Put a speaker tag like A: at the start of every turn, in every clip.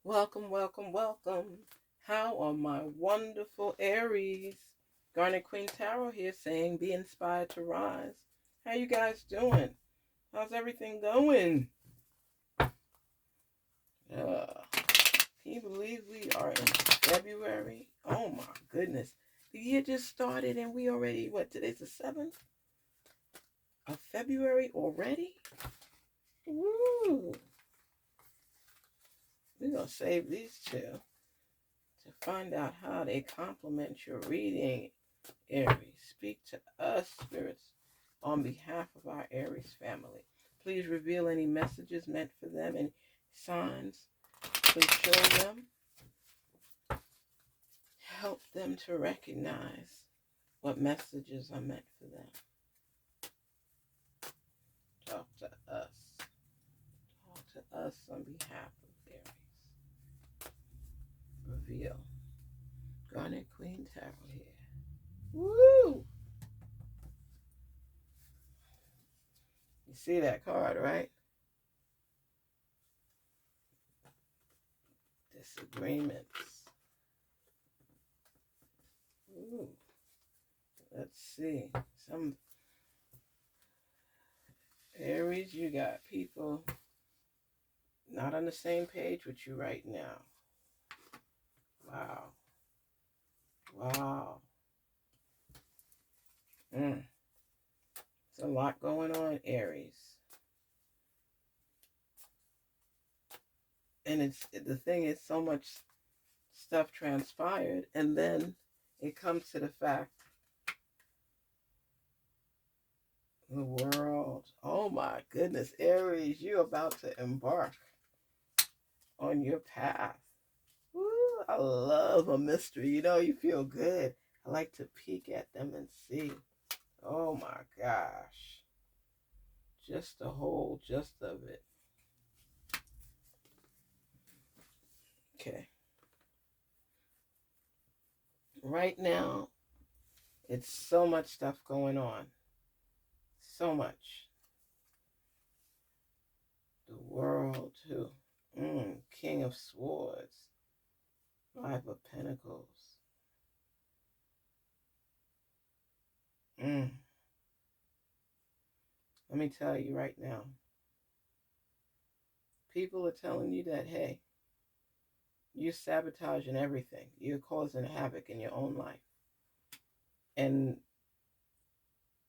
A: Welcome, welcome, welcome. How are my wonderful Aries? Garnetqueentarot here saying be inspired to rise. How you guys doing? How's everything going? Can you believe we are in February? Oh my goodness. The year just started and we already, today's the 7th of February already? Woo! We're going to save these two to find out how they complement your reading, Aries. Speak to us, spirits, on behalf of our Aries family. Please reveal any messages meant for them and signs. Please show them. Help them to recognize what messages are meant for them. Talk to us. Talk to us on behalf of Aries. Reveal. Garnetqueentarot here. Woo! You see that card, right? Disagreements. Ooh. Let's see. Some Aries, you got people not on the same page with you right now. Wow. Wow. It's a lot going on, Aries. And the thing is, so much stuff transpired, and then it comes to the fact the world. Oh my goodness, Aries, you're about to embark on your path. Woo, I love a mystery. You feel good. I like to peek at them and see. Oh my gosh. Just the whole gist of it. Okay. Right now, it's so much stuff going on. So much. The world, too. King of Swords. Five of Pentacles. Let me tell you right now. People are telling you that, hey, you're sabotaging everything. You're causing havoc in your own life. And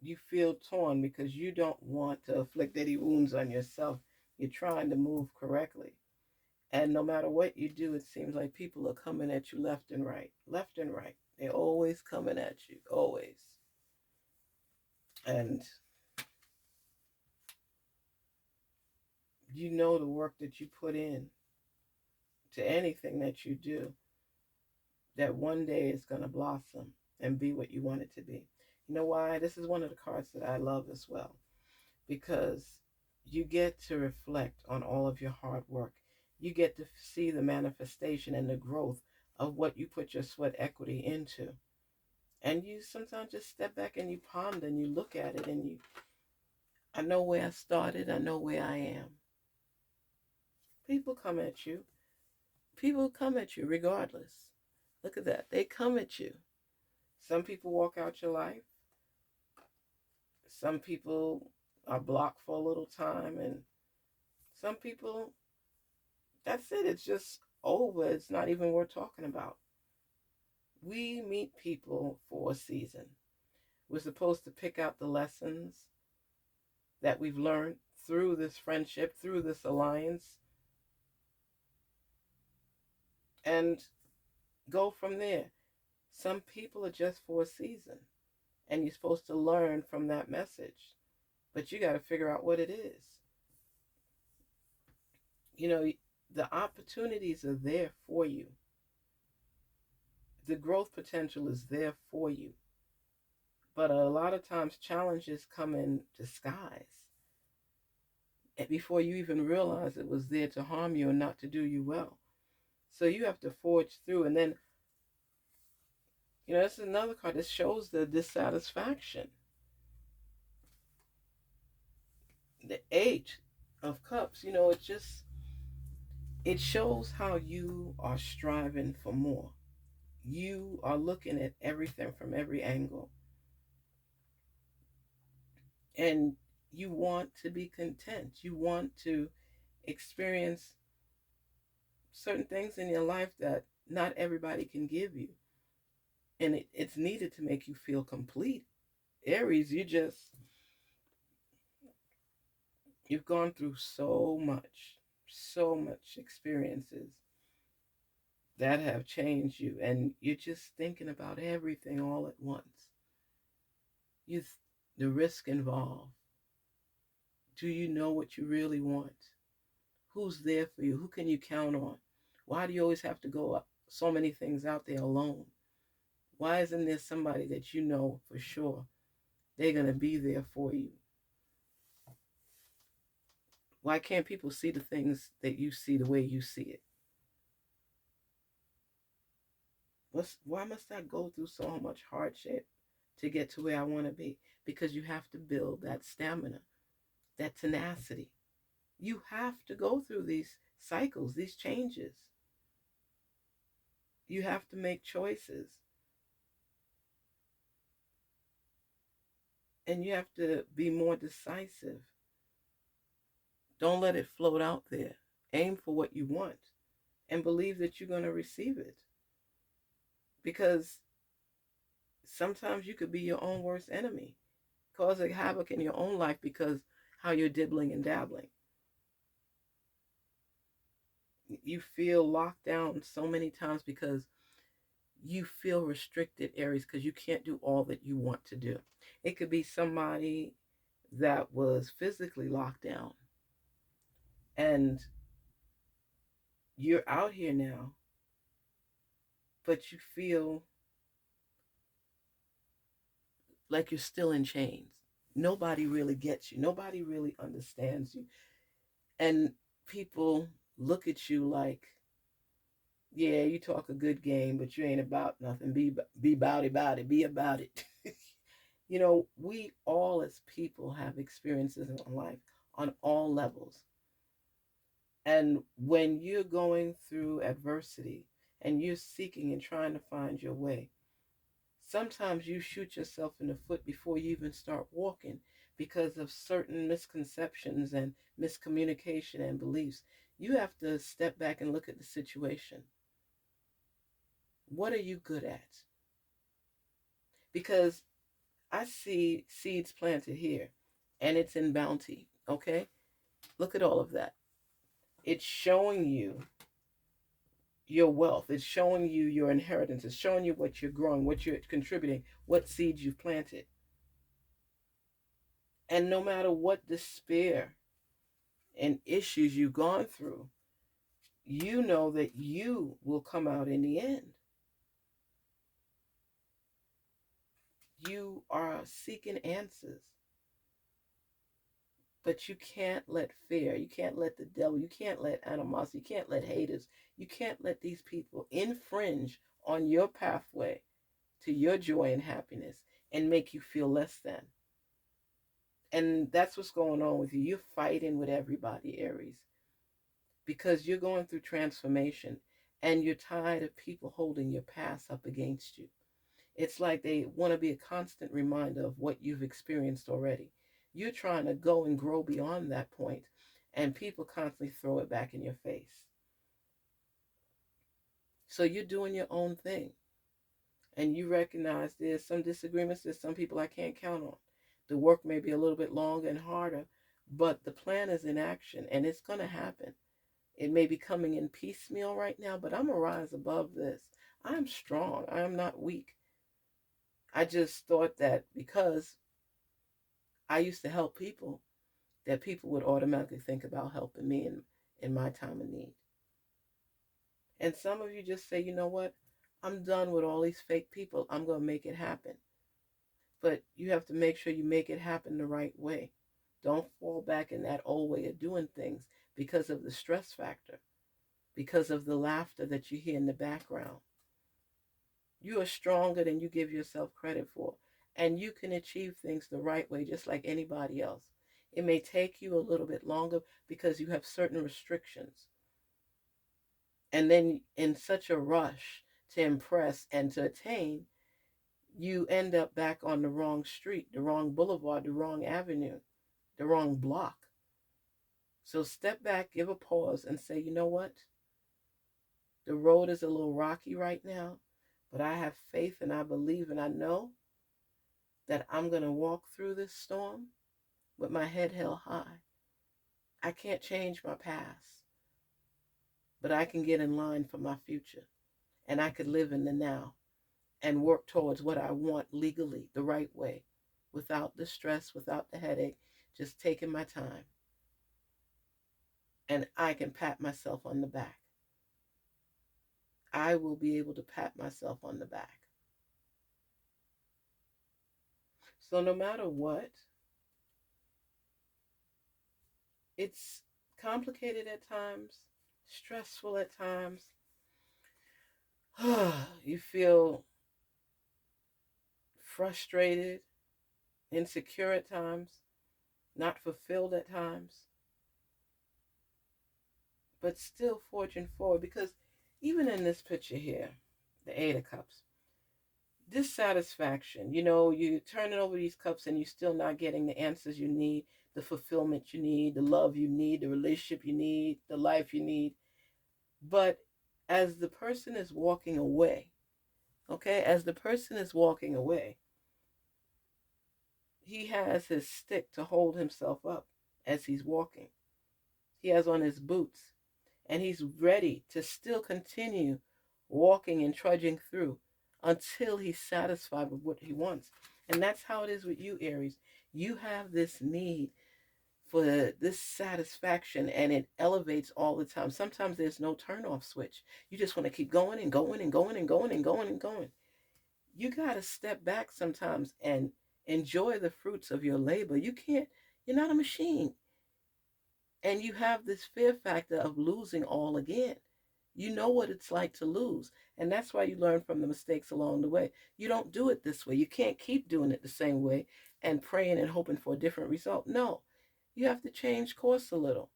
A: you feel torn because you don't want to inflict any wounds on yourself. You're trying to move correctly. And no matter what you do, it seems like people are coming at you left and right. Left and right. They're always coming at you. Always. And you know the work that you put in to anything that you do, that one day it's going to blossom and be what you want it to be. You know why? This is one of the cards that I love as well. Because you get to reflect on all of your hard work. You get to see the manifestation and the growth of what you put your sweat equity into. And you sometimes just step back and you ponder and you look at it and I know where I started, I know where I am. People come at you. People come at you regardless. Look at that. They come at you. Some people walk out your life. Some people are blocked for a little time, and some people, that's it. It's just over. It's not even worth talking about. We meet people for a season. We're supposed to pick out the lessons that we've learned through this friendship, through this alliance, and go from there. Some people are just for a season, and you're supposed to learn from that message, but you got to figure out what it is. The opportunities are there for you. The growth potential is there for you. But a lot of times challenges come in disguise. And before you even realize it was there to harm you and not to do you well. So you have to forge through. And then, this is another card that shows the dissatisfaction. The Eight of Cups, it's just, It shows how you are striving for more. You are looking at everything from every angle, and you want to be content. You want to experience certain things in your life that not everybody can give you. And it's needed to make you feel complete. Aries, you've gone through so much experiences that have changed you, and you're just thinking about everything all at once. You, the risk involved. Do you know what you really want? Who's there for you? Who can you count on? Why do you always have to go up so many things out there alone? Why isn't there somebody that you know for sure they're going to be there for you? Why can't people see the things that you see the way you see it? Why must I go through so much hardship to get to where I want to be? Because you have to build that stamina, that tenacity. You have to go through these cycles, these changes. You have to make choices. And you have to be more decisive. Don't let it float out there. Aim for what you want and believe that you're going to receive it. Because sometimes you could be your own worst enemy, causing havoc in your own life because how you're dibbling and dabbling. You feel locked down so many times because you feel restricted, Aries, because you can't do all that you want to do. It could be somebody that was physically locked down and you're out here now, but you feel like you're still in chains. Nobody really gets you. Nobody really understands you. And people look at you like, yeah, you talk a good game, but you ain't about nothing. Be about it. Be about it. You know, we all as people have experiences in life on all levels. And when you're going through adversity and you're seeking and trying to find your way, sometimes you shoot yourself in the foot before you even start walking because of certain misconceptions and miscommunication and beliefs. You have to step back and look at the situation. What are you good at? Because I see seeds planted here and it's in bounty, okay? Look at all of that. It's showing you your wealth. It's showing you your inheritance. It's showing you what you're growing, what you're contributing, what seeds you've planted. And no matter what despair and issues you've gone through, you know that you will come out in the end. You are seeking answers, but you can't let fear, you can't let the devil, you can't let animosity, you can't let haters, you can't let these people infringe on your pathway to your joy and happiness and make you feel less than. And that's what's going on with you. You're fighting with everybody, Aries, because you're going through transformation and you're tired of people holding your past up against you. It's like they want to be a constant reminder of what you've experienced already. You're trying to go and grow beyond that point, and people constantly throw it back in your face. So you're doing your own thing, and you recognize there's some disagreements, there's some people I can't count on. The work may be a little bit longer and harder, but the plan is in action, and it's going to happen. It may be coming in piecemeal right now, but I'm going to rise above this. I'm strong. I am not weak. I just thought that because I used to help people, that people would automatically think about helping me in my time of need. And some of you just say, you know what? I'm done with all these fake people. I'm going to make it happen. But you have to make sure you make it happen the right way. Don't fall back in that old way of doing things because of the stress factor, because of the laughter that you hear in the background. You are stronger than you give yourself credit for. And you can achieve things the right way just like anybody else. It may take you a little bit longer because you have certain restrictions. And then in such a rush to impress and to attain, you end up back on the wrong street, the wrong boulevard, the wrong avenue, the wrong block. So step back, give a pause, and say, you know what? The road is a little rocky right now, but I have faith and I believe and I know that I'm going to walk through this storm with my head held high. I can't change my past, but I can get in line for my future. And I could live in the now and work towards what I want legally, the right way, without the stress, without the headache, just taking my time. And I can pat myself on the back. I will be able to pat myself on the back. So no matter what, it's complicated at times, stressful at times. You feel frustrated, insecure at times, not fulfilled at times, but still forging forward. Because even in this picture here, the Eight of Cups, dissatisfaction, you're turning over these cups and you're still not getting the answers you need, the fulfillment you need, the love you need, the relationship you need, the life you need. But as the person is walking away, okay, as the person is walking away, he has his stick to hold himself up as he's walking. He has on his boots, and he's ready to still continue walking and trudging through until he's satisfied with what he wants. And that's how it is with you, Aries. You have this need for this satisfaction, and it elevates all the time. Sometimes there's no turn off switch. You just want to keep going and going and going and going and going and going. You got to step back sometimes and enjoy the fruits of your labor. You're not a machine. And you have this fear factor of losing all again. You know what it's like to lose. And that's why you learn from the mistakes along the way. You don't do it this way. You can't keep doing it the same way and praying and hoping for a different result. No, you have to change course a little.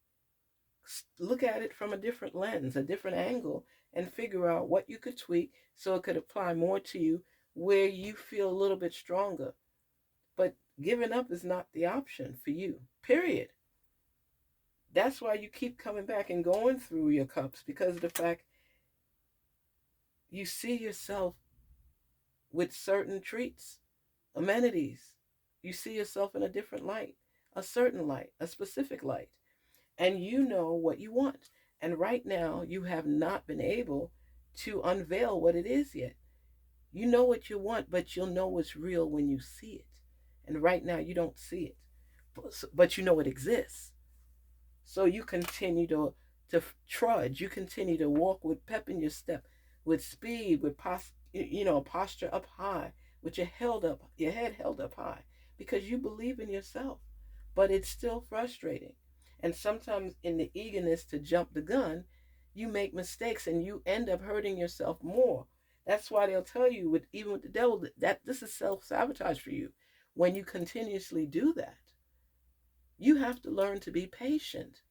A: Look at it from a different lens, a different angle, and figure out what you could tweak so it could apply more to you where you feel a little bit stronger. But giving up is not the option for you, period. That's why you keep coming back and going through your cups, because of the fact you see yourself with certain treats, amenities. You see yourself in a different light, a certain light, a specific light, and you know what you want. And right now, you have not been able to unveil what it is yet. You know what you want, but you'll know what's real when you see it. And right now, you don't see it, but you know it exists. So you continue to trudge. You continue to walk with pep in your step, with speed, with posture up high, with your head held up high, because you believe in yourself. But it's still frustrating, and sometimes in the eagerness to jump the gun, you make mistakes and you end up hurting yourself more. That's why they'll tell you, even with the devil, that this is self-sabotage for you when you continuously do that. You have to learn to be patient.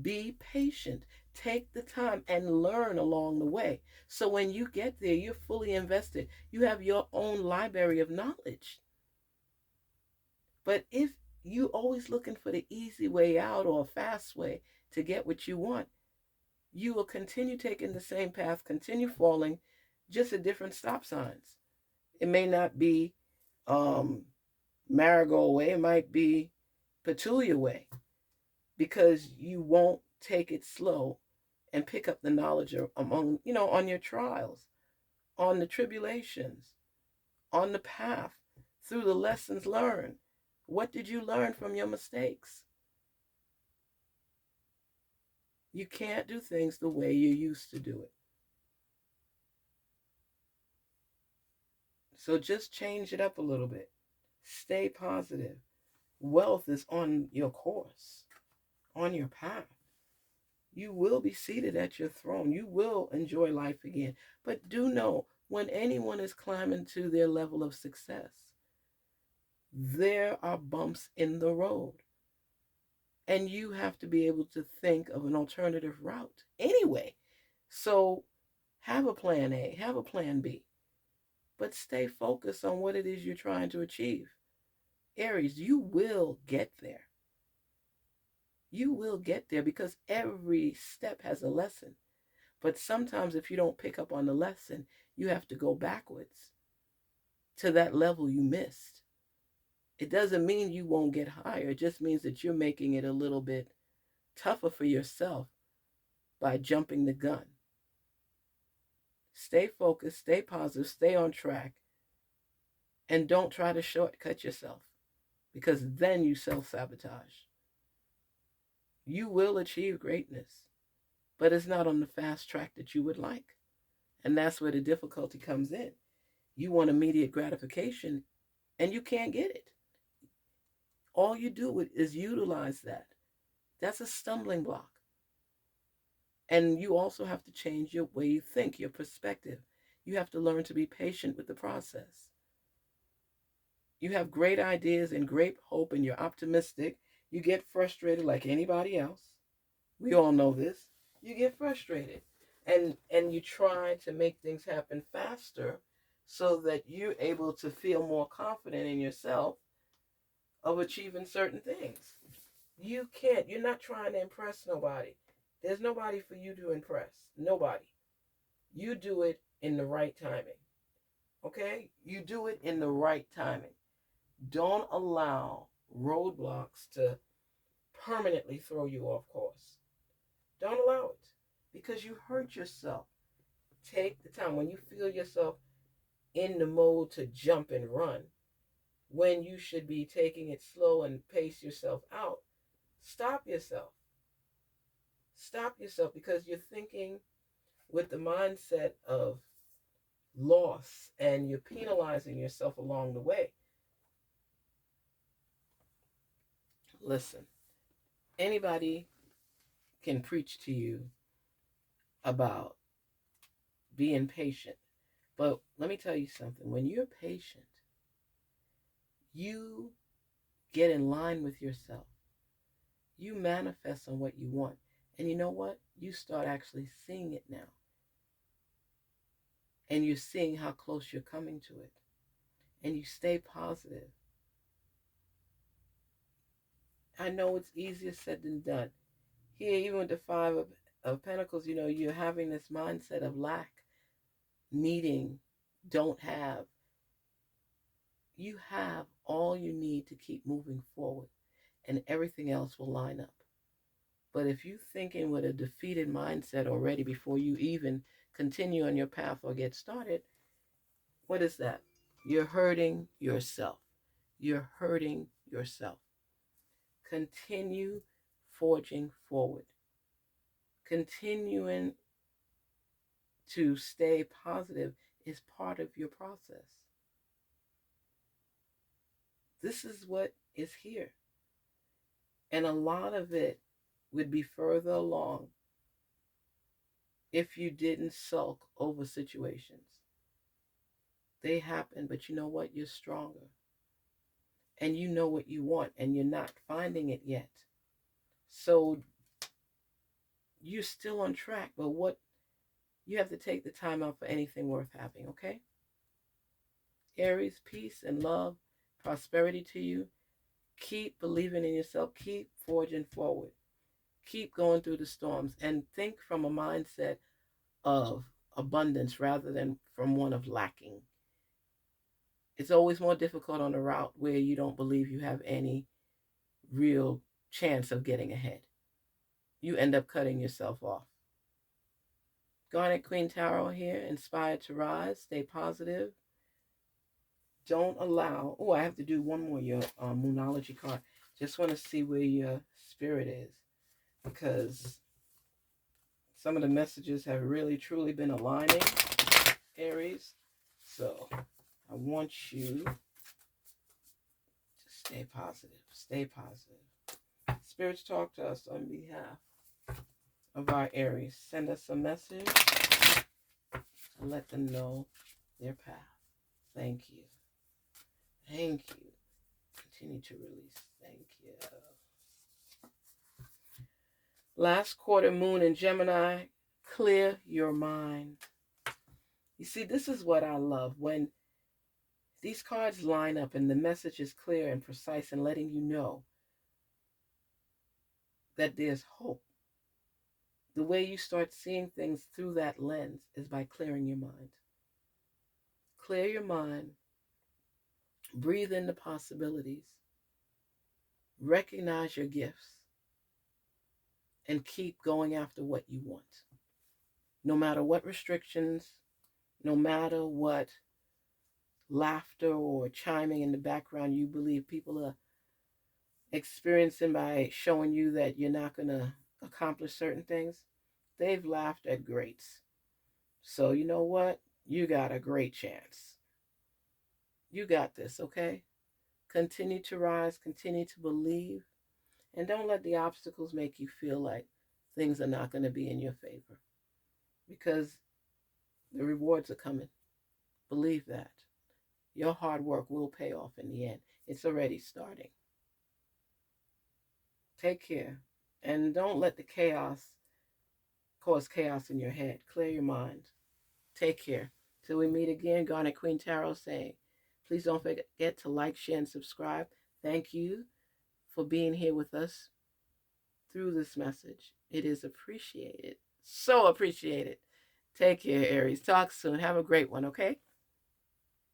A: Be patient. Take the time and learn along the way. So when you get there, you're fully invested. You have your own library of knowledge. But if you always looking for the easy way out or a fast way to get what you want, you will continue taking the same path, continue falling, just at different stop signs. It may not be Marigold Way. It might be Petulia Way, because you won't take it slow and pick up the knowledge among, on your trials, on the tribulations, on the path, through the lessons learned. What did you learn from your mistakes? You can't do things the way you used to do it. So just change it up a little bit. Stay positive. Wealth is on your course, on your path. You will be seated at your throne. You will enjoy life again. But do know, when anyone is climbing to their level of success, there are bumps in the road. And you have to be able to think of an alternative route anyway. So have a plan A, have a plan B, but stay focused on what it is you're trying to achieve. Aries, you will get there. You will get there because every step has a lesson. But sometimes if you don't pick up on the lesson, you have to go backwards to that level you missed. It doesn't mean you won't get higher. It just means that you're making it a little bit tougher for yourself by jumping the gun. Stay focused, stay positive, stay on track, and don't try to shortcut yourself because then you self-sabotage. You will achieve greatness, but it's not on the fast track that you would like. And that's where the difficulty comes in. You want immediate gratification and you can't get it. All you do is utilize that. That's a stumbling block. And you also have to change your way you think, your perspective. You have to learn to be patient with the process. You have great ideas and great hope and you're optimistic. You get frustrated like anybody else. We all know this. You get frustrated. And you try to make things happen faster so that you're able to feel more confident in yourself of achieving certain things. You can't. You're not trying to impress nobody. There's nobody for you to impress. Nobody. You do it in the right timing. Okay? You do it in the right timing. Don't allow roadblocks to permanently throw you off course. Don't allow it because you hurt yourself. Take the time when you feel yourself in the mode to jump and run when you should be taking it slow and pace yourself out. Stop yourself. Stop yourself because you're thinking with the mindset of loss and you're penalizing yourself along the way. Listen, anybody can preach to you about being patient, but let me tell you something. When you're patient, you get in line with yourself. You manifest on what you want. And you know what? You start actually seeing it now. And you're seeing how close you're coming to it. And you stay positive. I know it's easier said than done. Here, even with the Five of Pentacles, you're having this mindset of lack, needing, don't have. You have all you need to keep moving forward, and everything else will line up. But if you're thinking with a defeated mindset already before you even continue on your path or get started, what is that? You're hurting yourself. You're hurting yourself. Continue forging forward. Continuing to stay positive is part of your process. This is what is here. And a lot of it would be further along if you didn't sulk over situations. They happen, but you know what? You're stronger. And you know what you want, and you're not finding it yet. So you're still on track, but you have to take the time out for anything worth having, okay? Aries, peace and love, prosperity to you. Keep believing in yourself. Keep forging forward. Keep going through the storms and think from a mindset of abundance rather than from one of lacking. It's always more difficult on a route where you don't believe you have any real chance of getting ahead. You end up cutting yourself off. Garnetqueentarot here, inspired to rise. Stay positive. Don't allow. Oh, I have to do one more, your Moonology card. Just want to see where your spirit is, because some of the messages have really, truly been aligning, Aries. So I want you to stay positive. Stay positive. Spirits, talk to us on behalf of our Aries. Send us a message to let them know their path. Thank you. Thank you. Continue to release. Thank you. Last quarter moon in Gemini Clear your mind. You see, this is what I love. When these cards line up and the message is clear and precise and letting you know that there's hope. The way you start seeing things through that lens is by clearing your mind. Clear your mind. Breathe in the possibilities. Recognize your gifts. And keep going after what you want. No matter what restrictions, no matter what laughter or chiming in the background you believe people are experiencing by showing you that you're not going to accomplish certain things, they've laughed at greats. So you know what? You got a great chance. You got this, okay? Continue to rise, continue to believe, and don't let the obstacles make you feel like things are not going to be in your favor, because the rewards are coming. Believe that. Your hard work will pay off in the end. It's already starting. Take care. And don't let the chaos cause chaos in your head. Clear your mind. Take care. Till we meet again, Garnetqueentarot saying, please don't forget to like, share, and subscribe. Thank you for being here with us through this message. It is appreciated. So appreciated. Take care, Aries. Talk soon. Have a great one, okay?